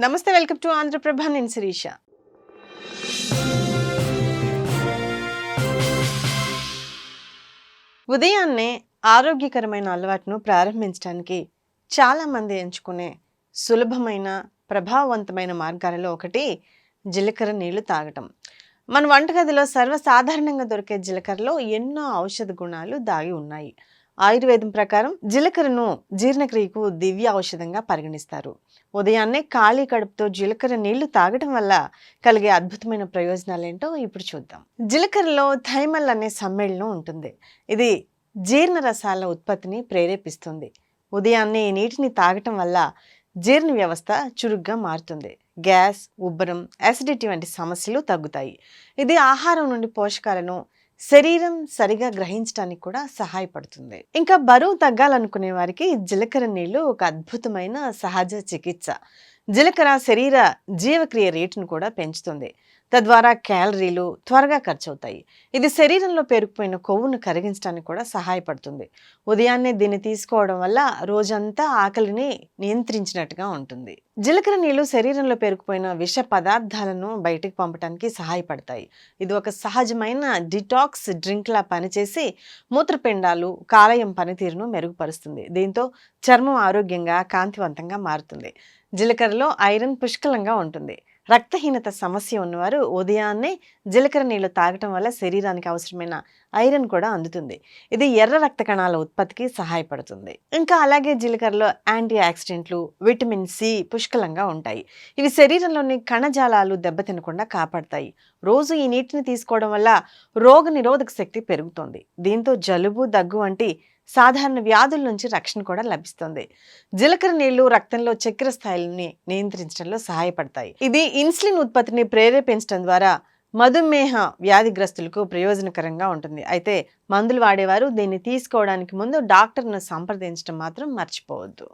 నమస్తే, welcome to Andhraprabha. నేను శిరీష. ఉదయాన్నే ఆరోగ్యకరమైన అలవాటును ప్రారంభించడానికి చాలామంది ఎంచుకునే సులభమైన ప్రభావవంతమైన మార్గాలలో ఒకటి జీలకర్ర నీళ్లు తాగటం. మన వంటగదిలో సర్వసాధారణంగా దొరికే జీలకర్రలో ఎన్నో ఔషధ గుణాలు దాగి ఉన్నాయి. ఆయుర్వేదం ప్రకారం జీలకర్రను జీర్ణక్రియకు దివ్య ఔషధంగా పరిగణిస్తారు. ఉదయాన్నే ఖాళీ కడుపుతో జీలకర్ర నీళ్లు తాగటం వల్ల కలిగే అద్భుతమైన ప్రయోజనాలేంటో ఇప్పుడు చూద్దాం. జీలకర్రలో థైమల్ అనే సమ్మేళనం ఉంటుంది. ఇది జీర్ణ రసాల ఉత్పత్తిని ప్రేరేపిస్తుంది. ఉదయాన్నే ఈ నీటిని తాగటం వల్ల జీర్ణ వ్యవస్థ చురుగ్గా మారుతుంది. గ్యాస్, ఉబ్బరం, యాసిడిటీ వంటి సమస్యలు తగ్గుతాయి. ఇది ఆహారం నుండి పోషకాలను శరీరం సరిగా గ్రహించడానికి కూడా సహాయపడుతుంది. ఇంకా బరువు తగ్గాలనుకునే వారికి జీలకర్ర నీళ్లు ఒక అద్భుతమైన సహజ చికిత్స. జీలకర్ర శరీర జీవక్రియ రేటును కూడా పెంచుతుంది. తద్వారా క్యాలరీలు త్వరగా ఖర్చవుతాయి. ఇది శరీరంలో పేరుకుపోయిన కొవ్వును కరిగించడానికి కూడా సహాయపడుతుంది. ఉదయాన్నే దీన్ని తీసుకోవడం వల్ల రోజంతా ఆకలిని నియంత్రించినట్టుగా ఉంటుంది. జీలకర్ర నీళ్లు శరీరంలో పేరుకుపోయిన విష పదార్థాలను బయటకు పంపడానికి సహాయపడతాయి. ఇది ఒక సహజమైన డిటాక్స్ డ్రింక్లా పనిచేసి మూత్రపిండాలు, కాలేయం పనితీరును మెరుగుపరుస్తుంది. దీంతో చర్మం ఆరోగ్యంగా, కాంతివంతంగా మారుతుంది. జీలకర్రలో ఐరన్ పుష్కలంగా ఉంటుంది. రక్తహీనత సమస్య ఉన్నవారు ఉదయాన్నే జీలకర్ర నీళ్లు తాగటం వల్ల శరీరానికి అవసరమైన ఐరన్ కూడా అందుతుంది. ఇది ఎర్ర రక్త కణాల ఉత్పత్తికి సహాయపడుతుంది. ఇంకా అలాగే జీలకర్రలో యాంటీ ఆక్సిడెంట్లు, విటమిన్ సి పుష్కలంగా ఉంటాయి. ఇవి శరీరంలోని కణజాలాలు దెబ్బతినకుండా కాపాడతాయి. రోజు ఈ నీటిని తీసుకోవడం వల్ల రోగ నిరోధక శక్తి పెరుగుతుంది. దీంతో జలుబు, దగ్గు వంటి సాధారణ వ్యాధుల నుంచి రక్షణ కూడా లభిస్తుంది. జీలకర్ర నీళ్లు రక్తంలో చక్కెర స్థాయిలని నియంత్రించడంలో సహాయపడతాయి. ఇది ఇన్సులిన్ ఉత్పత్తిని ప్రేరేపించడం ద్వారా మధుమేహ వ్యాధిగ్రస్తులకు ప్రయోజనకరంగా ఉంటుంది. అయితే మందులు వాడేవారు దీన్ని తీసుకోవడానికి ముందు డాక్టర్ను సంప్రదించడం మాత్రం మర్చిపోవద్దు.